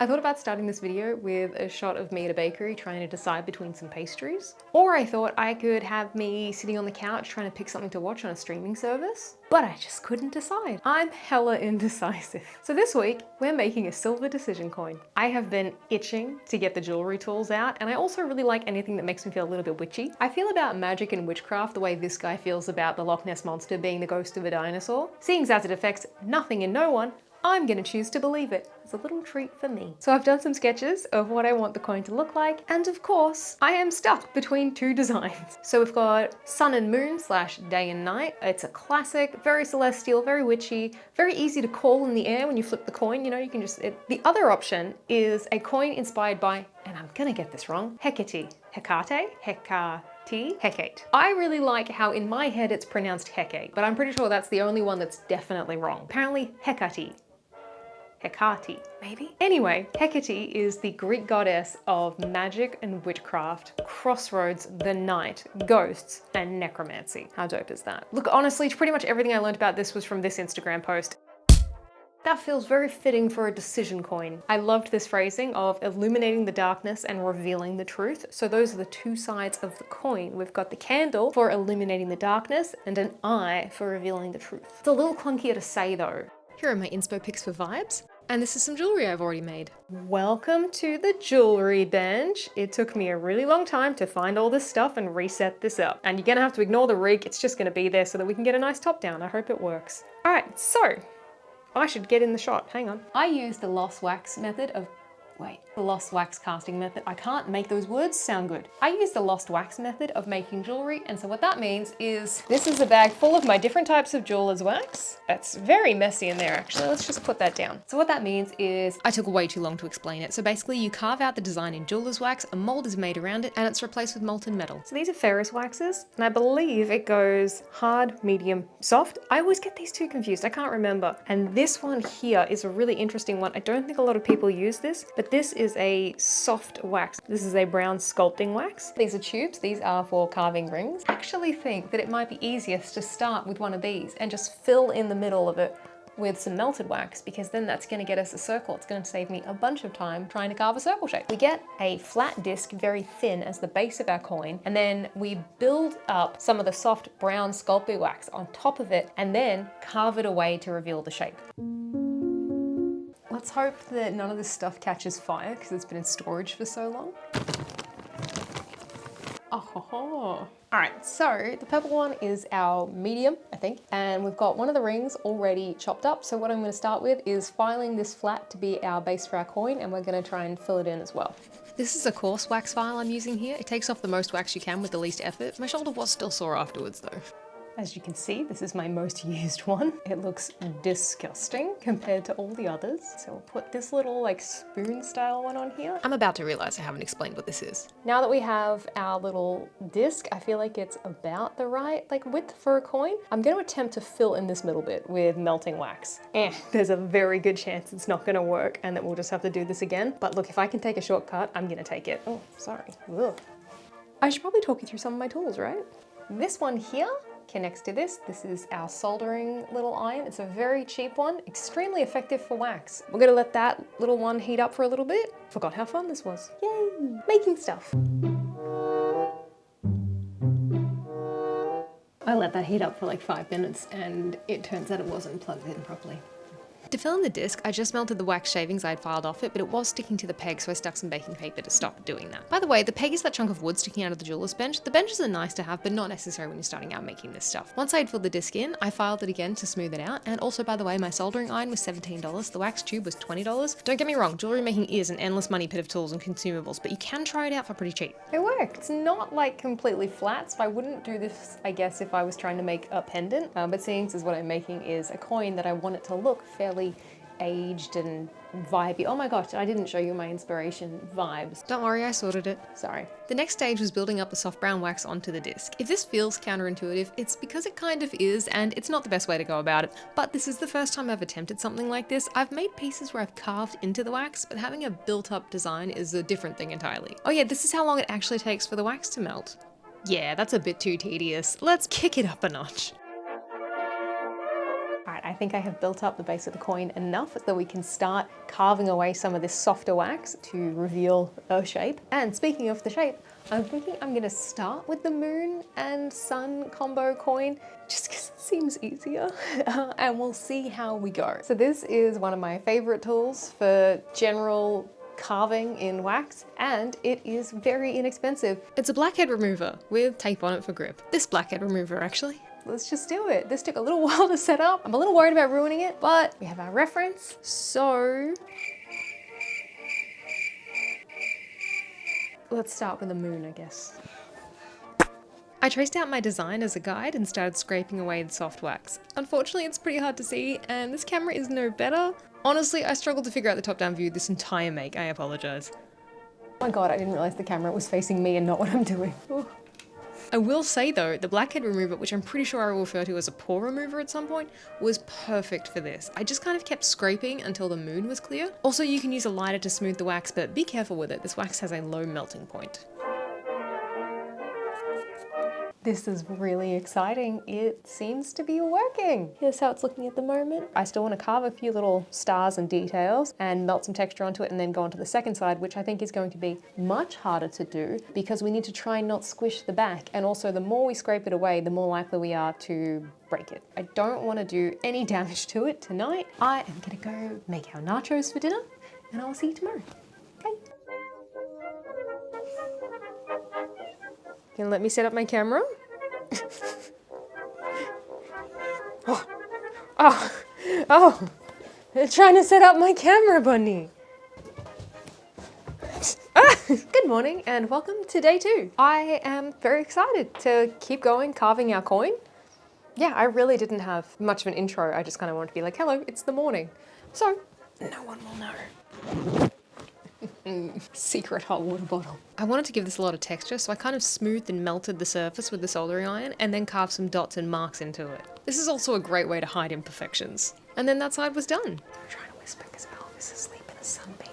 I thought about starting this video with a shot of me at a bakery trying to decide between some pastries. Or I thought I could have me sitting on the couch trying to pick something to watch on a streaming service. But I just couldn't decide. I'm hella indecisive. So this week, we're making a silver decision coin. I have been itching to get the jewelry tools out, and I also really like anything that makes me feel a little bit witchy. I feel about magic and witchcraft the way this guy feels about the Loch Ness Monster being the ghost of a dinosaur. Seeing as it affects nothing and no one, I'm gonna choose to believe it. It's a little treat for me. So I've done some sketches of what I want the coin to look like, and of course, I am stuck between two designs. So we've got sun and moon / day and night. It's a classic, very celestial, very witchy, very easy to call in the air when you flip the coin, you know, you can just, The other option is a coin inspired by, and I'm gonna get this wrong, Hecate. Hecate. I really like how in my head it's pronounced Hecate, but I'm pretty sure that's the only one that's definitely wrong. Apparently Hecate, maybe? Anyway, Hecate is the Greek goddess of magic and witchcraft, crossroads, the night, ghosts, and necromancy. How dope is that? Look, honestly, pretty much everything I learned about this was from this Instagram post. That feels very fitting for a decision coin. I loved this phrasing of illuminating the darkness and revealing the truth. So those are the two sides of the coin. We've got the candle for illuminating the darkness and an eye for revealing the truth. It's a little clunkier to say though. Here are my inspo pics for vibes. And this is some jewelry I've already made. Welcome to the jewelry bench. It took me a really long time to find all this stuff and reset this up. And you're gonna have to ignore the rig. It's just gonna be there so that we can get a nice top down. I hope it works. All right, so I should get in the shot, hang on. I use the lost wax casting method. I can't make those words sound good. I use the lost wax method of making jewelry, and so what that means is this is a bag full of my different types of jeweler's wax. That's very messy in there actually, let's just put that down. So what that means is, I took way too long to explain it. So basically you carve out the design in jeweler's wax, a mold is made around it, and it's replaced with molten metal. So these are ferrous waxes, and I believe it goes hard, medium, soft. I always get these two confused, I can't remember. And this one here is a really interesting one. I don't think a lot of people use this, but this is a soft wax. This is a brown sculpting wax. These are tubes, these are for carving rings. I actually think that it might be easiest to start with one of these and just fill in the middle of it with some melted wax, because then that's gonna get us a circle. It's gonna save me a bunch of time trying to carve a circle shape. We get a flat disc, very thin, as the base of our coin, and then we build up some of the soft brown sculpting wax on top of it, and then carve it away to reveal the shape. Let's hope that none of this stuff catches fire because it's been in storage for so long. Oh. All right, so the purple one is our medium, I think, and we've got one of the rings already chopped up. So what I'm gonna start with is filing this flat to be our base for our coin, and we're gonna try and fill it in as well. This is a coarse wax file I'm using here. It takes off the most wax you can with the least effort. My shoulder was still sore afterwards though. As you can see, this is my most used one. It looks disgusting compared to all the others. So we'll put this little like spoon style one on here. I'm about to realize I haven't explained what this is. Now that we have our little disc, I feel like it's about the right width for a coin. I'm going to attempt to fill in this middle bit with melting wax. There's a very good chance it's not going to work and that we'll just have to do this again. But look, if I can take a shortcut, I'm going to take it. Oh, sorry. Ugh. I should probably talk you through some of my tools, right? This one here connects to this. This is our soldering little iron. It's a very cheap one, extremely effective for wax. We're gonna let that little one heat up for a little bit. Forgot how fun this was. Yay, making stuff. I let that heat up for like 5 minutes and it turns out it wasn't plugged in properly. To fill in the disc, I just melted the wax shavings I had filed off it, but it was sticking to the peg, so I stuck some baking paper to stop doing that. By the way, the peg is that chunk of wood sticking out of the jeweler's bench. The benches are nice to have, but not necessary when you're starting out making this stuff. Once I had filled the disc in, I filed it again to smooth it out, and also, by the way, my soldering iron was $17, the wax tube was $20. Don't get me wrong, jewelry making is an endless money pit of tools and consumables, but you can try it out for pretty cheap. It worked. It's not like completely flat, so I wouldn't do this, I guess, if I was trying to make a pendant, but seeing as what I'm making is a coin that I want it to look fairly aged and vibey. Oh my gosh, I didn't show you my inspiration vibes. Don't worry, I sorted it. Sorry. The next stage was building up the soft brown wax onto the disc. If this feels counterintuitive, it's because it kind of is, and it's not the best way to go about it, but this is the first time I've attempted something like this. I've made pieces where I've carved into the wax, but having a built-up design is a different thing entirely. Oh yeah, this is how long it actually takes for the wax to melt. Yeah, that's a bit too tedious. Let's kick it up a notch. I I think I have built up the base of the coin enough that we can start carving away some of this softer wax to reveal the shape. And speaking of the shape, I'm thinking I'm gonna start with the moon and sun combo coin just because it seems easier and we'll see how we go. So this is one of my favorite tools for general carving in wax, and it is very inexpensive. It's a blackhead remover with tape on it for grip. This blackhead remover actually. Let's just do it. This took a little while to set up. I'm a little worried about ruining it, but we have our reference. So let's start with the moon, I guess. I traced out my design as a guide and started scraping away the soft wax. Unfortunately, it's pretty hard to see, and this camera is no better. Honestly, I struggled to figure out the top-down view this entire make. I apologize. Oh my god, I didn't realize the camera was facing me and not what I'm doing. Ooh. I will say though, the blackhead remover, which I'm pretty sure I will refer to as a pore remover at some point, was perfect for this. I just kind of kept scraping until the moon was clear. Also, you can use a lighter to smooth the wax, but be careful with it. This wax has a low melting point. This is really exciting. It seems to be working. Here's how it's looking at the moment. I still want to carve a few little stars and details and melt some texture onto it and then go on to the second side, which I think is going to be much harder to do because we need to try and not squish the back. And also the more we scrape it away, the more likely we are to break it. I don't want to do any damage to it tonight. I am gonna go make our nachos for dinner and I'll see you tomorrow. Bye. Gonna let me set up my camera? Oh, they're trying to set up my camera, bunny. Good morning and welcome to day 2. I am very excited to keep going carving our coin. Yeah, I really didn't have much of an intro. I just kind of wanted to be like, hello, it's the morning. So no one will know. Secret hot water bottle. I wanted to give this a lot of texture, so I kind of smoothed and melted the surface with the soldering iron and then carved some dots and marks into it. This is also a great way to hide imperfections. And then that side was done. I'm trying to whisper because Elvis is asleep in a sunbeam.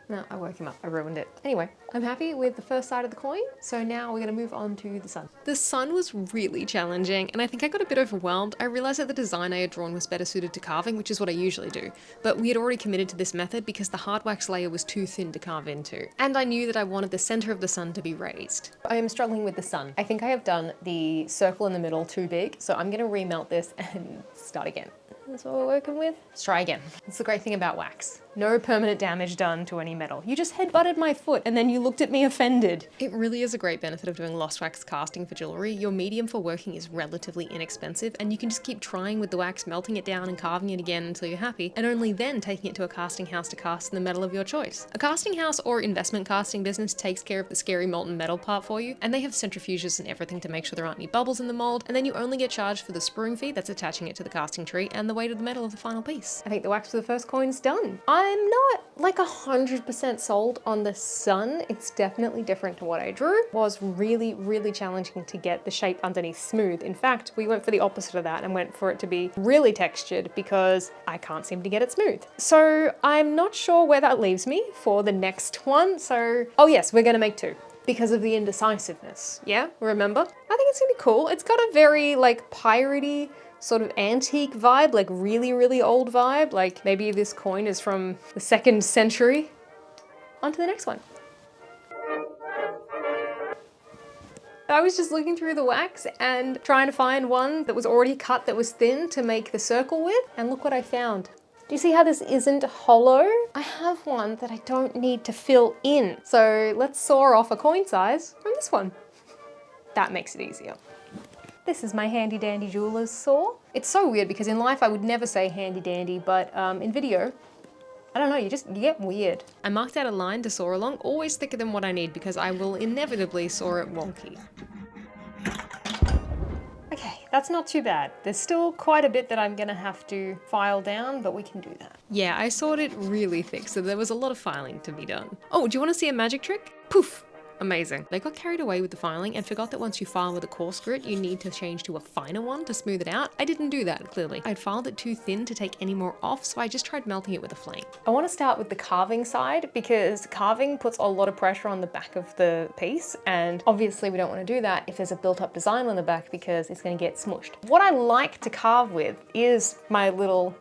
No, I woke him up. I ruined it. Anyway, I'm happy with the first side of the coin, so now we're gonna move on to the sun. The sun was really challenging, and I think I got a bit overwhelmed. I realized that the design I had drawn was better suited to carving, which is what I usually do, but we had already committed to this method because the hard wax layer was too thin to carve into. And I knew that I wanted the center of the sun to be raised. I am struggling with the sun. I think I have done the circle in the middle too big, so I'm gonna remelt this and start again. That's what we're working with. Let's try again. That's the great thing about wax. No permanent damage done to any metal. You just headbutted my foot and then you looked at me offended. It really is a great benefit of doing lost wax casting for jewelry. Your medium for working is relatively inexpensive and you can just keep trying with the wax, melting it down and carving it again until you're happy, and only then taking it to a casting house to cast in the metal of your choice. A casting house or investment casting business takes care of the scary molten metal part for you, and they have centrifuges and everything to make sure there aren't any bubbles in the mold, and then you only get charged for the spruing fee that's attaching it to the casting tree and the weight of the metal of the final piece. I think the wax for the first coin's done. I'm not like 100% sold on the sun. It's definitely different to what I drew. It was really, really challenging to get the shape underneath smooth. In fact, we went for the opposite of that and went for it to be really textured because I can't seem to get it smooth. So I'm not sure where that leaves me for the next one. So, oh yes, we're gonna make 2. Because of the indecisiveness. Yeah, remember? I think it's gonna be cool. It's got a very like piratey sort of antique vibe, like really, really old vibe. Like maybe this coin is from the 2nd century. On to the next one. I was just looking through the wax and trying to find one that was already cut that was thin to make the circle with, and look what I found. Do you see how this isn't hollow? I have one that I don't need to fill in. So let's saw off a coin size from this one. That makes it easier. This is my handy dandy jeweler's saw. It's so weird because in life I would never say handy dandy, but in video, I don't know, you get weird. I marked out a line to saw along, always thicker than what I need because I will inevitably saw it wonky. Okay, that's not too bad. There's still quite a bit that I'm gonna have to file down, but we can do that. Yeah, I sawed it really thick, so there was a lot of filing to be done. Oh, do you wanna see a magic trick? Poof! Amazing. They got carried away with the filing and forgot that once you file with a coarse grit, you need to change to a finer one to smooth it out. I didn't do that, clearly. I'd filed it too thin to take any more off, so I just tried melting it with a flame. I want to start with the carving side because carving puts a lot of pressure on the back of the piece, and obviously we don't want to do that if there's a built-up design on the back because it's going to get smushed. What I like to carve with is my little,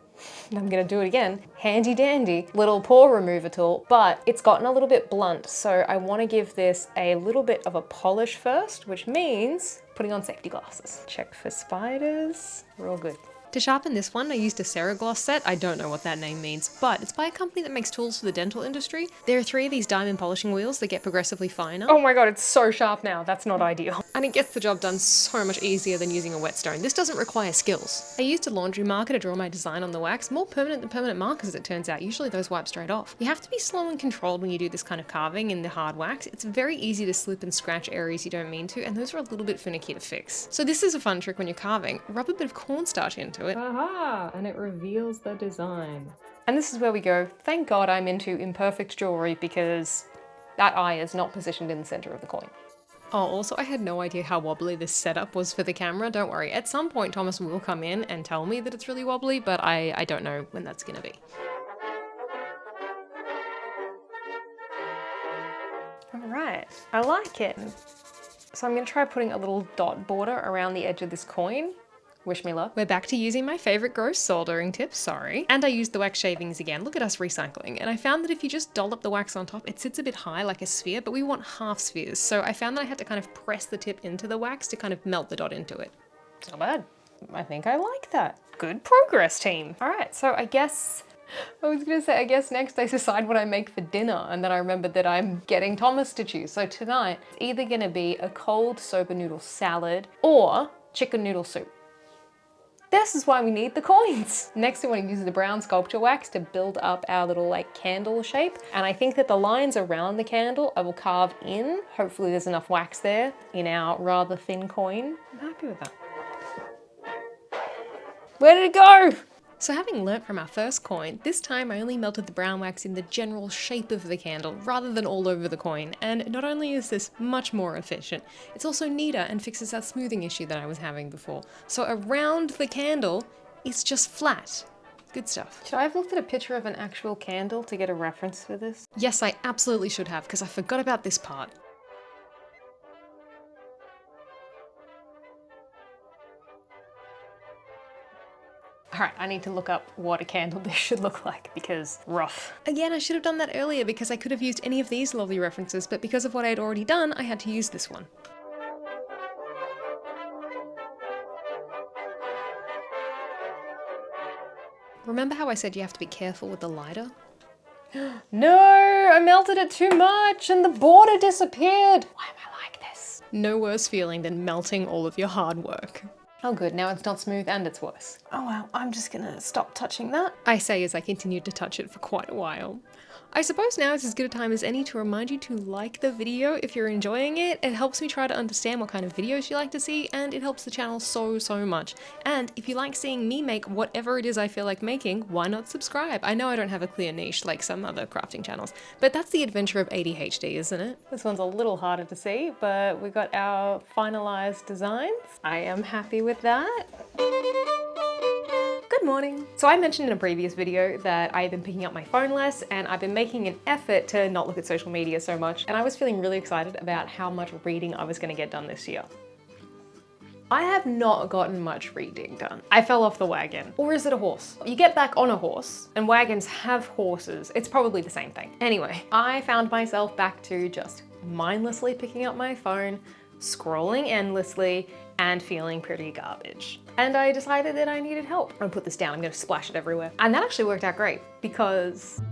I'm gonna do it again, handy dandy little paw remover tool, but it's gotten a little bit blunt, so I want to give this a little bit of a polish first, which means putting on safety glasses. Check for spiders, we're all good. To sharpen this one, I used a Ceragloss set. I don't know what that name means, but it's by a company that makes tools for the dental industry. There are 3 of these diamond polishing wheels that get progressively finer. Oh my god, it's so sharp now. That's not ideal. And it gets the job done so much easier than using a whetstone. This doesn't require skills. I used a laundry marker to draw my design on the wax. More permanent than permanent markers, as it turns out. Usually those wipe straight off. You have to be slow and controlled when you do this kind of carving in the hard wax. It's very easy to slip and scratch areas you don't mean to, and those are a little bit finicky to fix. So this is a fun trick when you're carving. Rub a bit of cornstarch into it. Aha! And it reveals the design. And this is where we go. Thank God I'm into imperfect jewelry because that eye is not positioned in the center of the coin. Oh, also I had no idea how wobbly this setup was for the camera. Don't worry, at some point Thomas will come in and tell me that it's really wobbly, but I don't know when that's gonna be. All right, I like it. So I'm gonna try putting a little dot border around the edge of this coin. Wish me luck. We're back to using my favorite gross soldering tip, sorry. And I used the wax shavings again. Look at us recycling. And I found that if you just dollop the wax on top, it sits a bit high like a sphere, but we want half spheres. So I found that I had to kind of press the tip into the wax to kind of melt the dot into it. It's not bad. I think I like that. Good progress, team. All right, so I guess next I decide what I make for dinner, and then I remembered that I'm getting Thomas to choose. So tonight, it's either gonna be a cold soba noodle salad or chicken noodle soup. This is why we need the coins. Next, I want to use the brown sculpture wax to build up our little like candle shape. And I think that the lines around the candle I will carve in. Hopefully there's enough wax there in our rather thin coin. I'm happy with that. Where did it go? So having learnt from our first coin, this time I only melted the brown wax in the general shape of the candle rather than all over the coin, and not only is this much more efficient, it's also neater and fixes that smoothing issue that I was having before. So around the candle, it's just flat. Good stuff. Should I have looked at a picture of an actual candle to get a reference for this? Yes, I absolutely should have, because I forgot about this part. All right, I need to look up what a candle dish should look like because rough. Again, I should have done that earlier because I could have used any of these lovely references, but because of what I had already done, I had to use this one. Remember how I said you have to be careful with the lighter? No, I melted it too much and the border disappeared. Why am I like this? No worse feeling than melting all of your hard work. Oh good, now it's not smooth and it's worse. Oh well, I'm just gonna stop touching that. I say as I continued to touch it for quite a while. I suppose now is as good a time as any to remind you to like the video if you're enjoying it. It helps me try to understand what kind of videos you like to see, and it helps the channel so much. And if you like seeing me make whatever it is I feel like making, why not subscribe? I know I don't have a clear niche like some other crafting channels, but that's the adventure of ADHD, isn't it? This one's a little harder to see, but we got our finalized designs. I am happy with that. Good morning. So I mentioned in a previous video that I've been picking up my phone less and I've been making an effort to not look at social media so much, and I was feeling really excited about how much reading I was going to get done this year. I have not gotten much reading done. I fell off the wagon. Or is it a horse? You get back on a horse, and wagons have horses. It's probably the same thing. Anyway, I found myself back to just mindlessly picking up my phone, scrolling endlessly, and feeling pretty garbage. And I decided that I needed help. I'm gonna put this down, I'm gonna splash it everywhere. And that actually worked out great because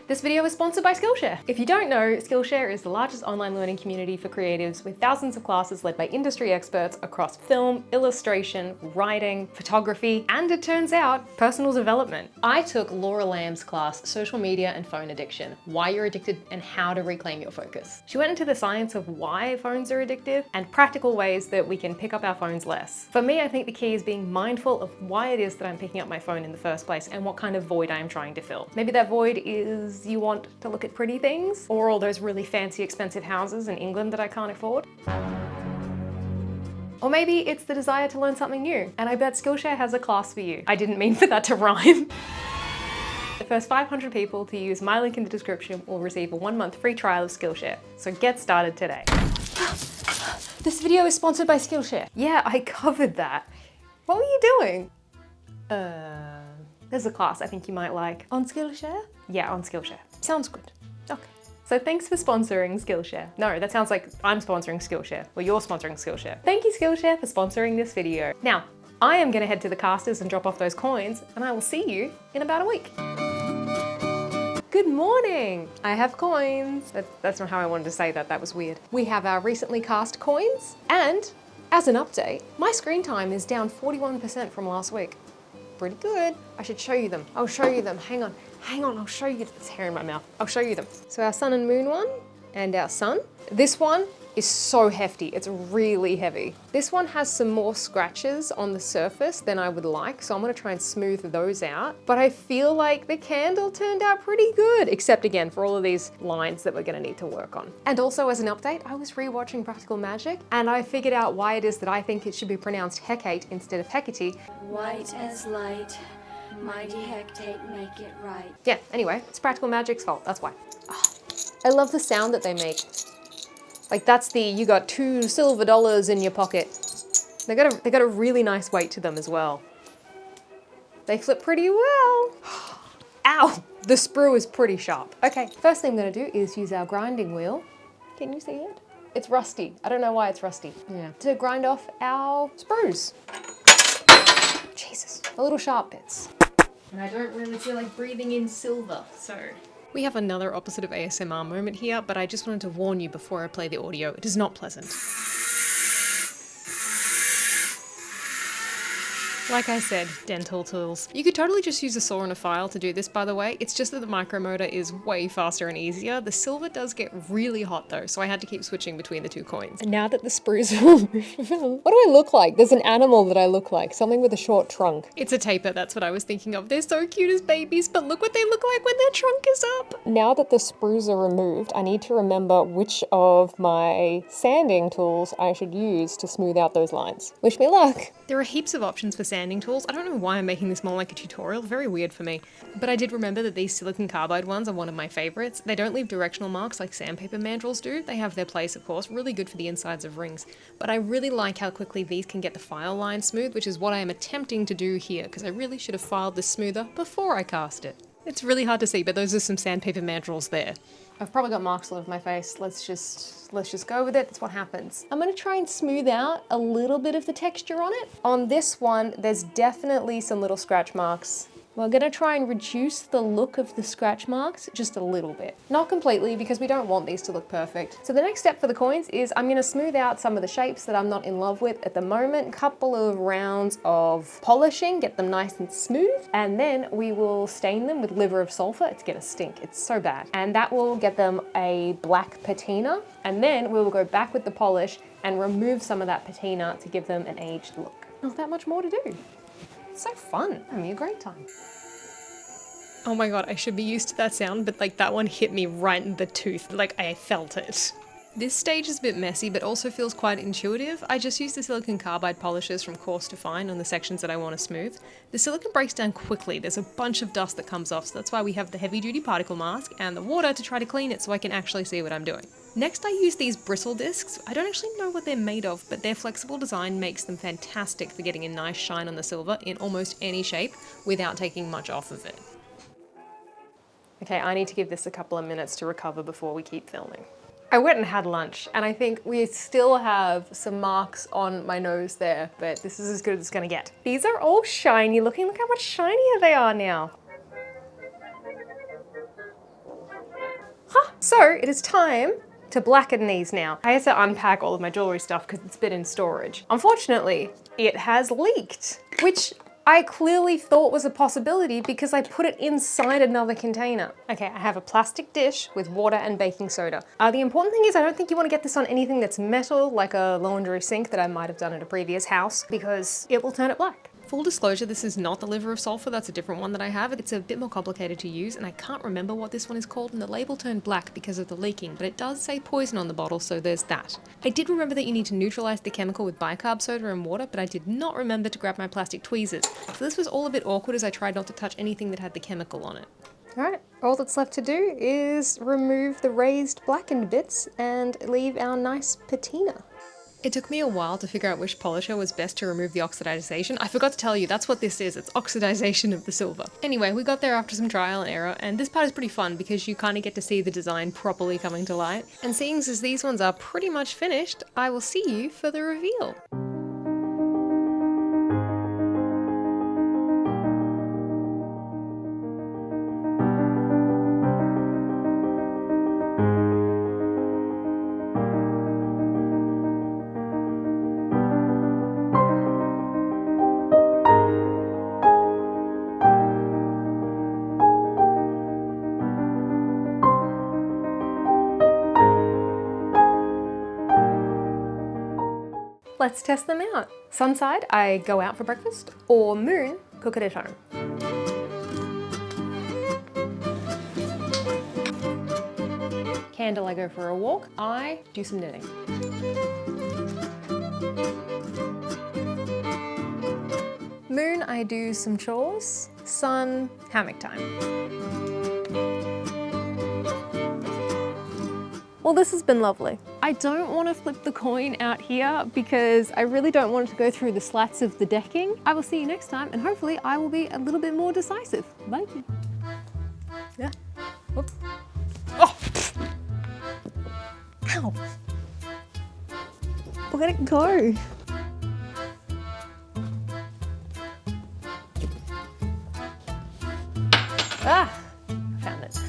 This video is sponsored by Skillshare. If you don't know, Skillshare is the largest online learning community for creatives with thousands of classes led by industry experts across film, illustration, writing, photography, and it turns out, personal development. I took Laura Lamb's class, Social Media and Phone Addiction, Why You're Addicted and How to Reclaim Your Focus. She went into the science of why phones are addictive and practical ways that we can pick up our phones less. For me, I think the key is being mindful of why it is that I'm picking up my phone in the first place and what kind of void I am trying to fill. Maybe that void is you want to look at pretty things, or all those really fancy expensive houses in England that I can't afford. Or maybe it's the desire to learn something new, and I bet Skillshare has a class for you. I didn't mean for that to rhyme. The first 500 people to use my link in the description will receive a 1-month free trial of Skillshare, so get started today. This video is sponsored by Skillshare. Yeah, I covered that. What were you doing? There's a class I think you might like. On Skillshare? Yeah, on Skillshare. Sounds good. Okay. So thanks for sponsoring Skillshare. No, that sounds like I'm sponsoring Skillshare. Well, you're sponsoring Skillshare. Thank you, Skillshare, for sponsoring this video. Now, I am gonna head to the casters and drop off those coins, and I will see you in about a week. Good morning! I have coins. That's not how I wanted to say that, that was weird. We have our recently cast coins, and as an update, my screen time is down 41% from last week. Pretty good. I should show you them. I'll show you them. Hang on, I'll show you. There's hair in my mouth. I'll show you them. So our sun and moon one, and our sun. This one is so hefty. It's really heavy. This one has some more scratches on the surface than I would like, so I'm gonna try and smooth those out. But I feel like the candle turned out pretty good, except again, for all of these lines that we're gonna need to work on. And also as an update, I was rewatching Practical Magic, and I figured out why it is that I think it should be pronounced Hecate instead of Hecate. White as light, mighty Hecate, make it right. Yeah, anyway, it's Practical Magic's fault, that's why. Oh, I love the sound that they make. Like that's the, you got $2 silver in your pocket. They got a really nice weight to them as well. They flip pretty well. Ow, the sprue is pretty sharp. Okay, first thing I'm gonna do is use our grinding wheel. Can you see it? It's rusty. I don't know why it's rusty. Yeah. To grind off our sprues. Jesus, the little sharp bits. And I don't really feel like breathing in silver, so. We have another opposite of ASMR moment here, but I just wanted to warn you before I play the audio, it is not pleasant. Like I said, dental tools. You could totally just use a saw and a file to do this, by the way. It's just that the micromotor is way faster and easier. The silver does get really hot though, so I had to keep switching between the two coins. And now that the sprues are what do I look like? There's an animal that I look like, something with a short trunk. It's a tapir, that's what I was thinking of. They're so cute as babies, but look what they look like when their trunk is up. Now that the sprues are removed, I need to remember which of my sanding tools I should use to smooth out those lines. Wish me luck. There are heaps of options for sanding tools. I don't know why I'm making this more like a tutorial, very weird for me. But I did remember that these silicon carbide ones are one of my favorites. They don't leave directional marks like sandpaper mandrels do. They have their place, of course, really good for the insides of rings. But I really like how quickly these can get the file line smooth, which is what I am attempting to do here, because I really should have filed this smoother before I cast it. It's really hard to see, but those are some sandpaper mandrels there. I've probably got marks all over my face. Let's just go with it. That's what happens. I'm gonna try and smooth out a little bit of the texture on it. On this one, there's definitely some little scratch marks. We're gonna try and reduce the look of the scratch marks just a little bit. Not completely, because we don't want these to look perfect. So the next step for the coins is I'm gonna smooth out some of the shapes that I'm not in love with at the moment. Couple of rounds of polishing, get them nice and smooth, and then we will stain them with liver of sulfur. It's gonna stink, it's so bad. And that will get them a black patina, and then we will go back with the polish and remove some of that patina to give them an aged look. Not that much more to do. It's so fun, having a great time. Oh my god, I should be used to that sound, but like that one hit me right in the tooth, like I felt it. This stage is a bit messy, but also feels quite intuitive. I just use the silicon carbide polishers from coarse to fine on the sections that I want to smooth. The silicon breaks down quickly, there's a bunch of dust that comes off, so that's why we have the heavy duty particle mask and the water to try to clean it so I can actually see what I'm doing. Next I use these bristle discs. I don't actually know what they're made of, but their flexible design makes them fantastic for getting a nice shine on the silver in almost any shape without taking much off of it. Okay, I need to give this a couple of minutes to recover before we keep filming. I went and had lunch, and I think we still have some marks on my nose there, but this is as good as it's gonna get. These are all shiny looking. Look how much shinier they are now. So it is time to blacken these now. I had to unpack all of my jewelry stuff because it's been in storage. Unfortunately, it has leaked, which I clearly thought was a possibility because I put it inside another container. Okay, I have a plastic dish with water and baking soda. The important thing is I don't think you want to get this on anything that's metal, like a laundry sink that I might have done at a previous house, because it will turn it black. Full disclosure, this is not the liver of sulfur, that's a different one that I have. It's a bit more complicated to use and I can't remember what this one is called, and the label turned black because of the leaking, but it does say poison on the bottle, so there's that. I did remember that you need to neutralize the chemical with bicarb soda and water, but I did not remember to grab my plastic tweezers. So this was all a bit awkward as I tried not to touch anything that had the chemical on it. Alright, all that's left to do is remove the raised blackened bits and leave our nice patina. It took me a while to figure out which polisher was best to remove the oxidization. I forgot to tell you, that's what this is, it's oxidization of the silver. Anyway, we got there after some trial and error, and this part is pretty fun because you kind of get to see the design properly coming to light. And seeing as these ones are pretty much finished, I will see you for the reveal. Let's test them out. Sun side, I go out for breakfast, or moon, cook it at home. Candle, I go for a walk. I do some knitting. Moon, I do some chores. Sun, hammock time. Well, this has been lovely. I don't want to flip the coin out here because I really don't want it to go through the slats of the decking. I will see you next time and hopefully I will be a little bit more decisive. Bye. Yeah. Whoop. Oh! Ow! Let it go. Ah!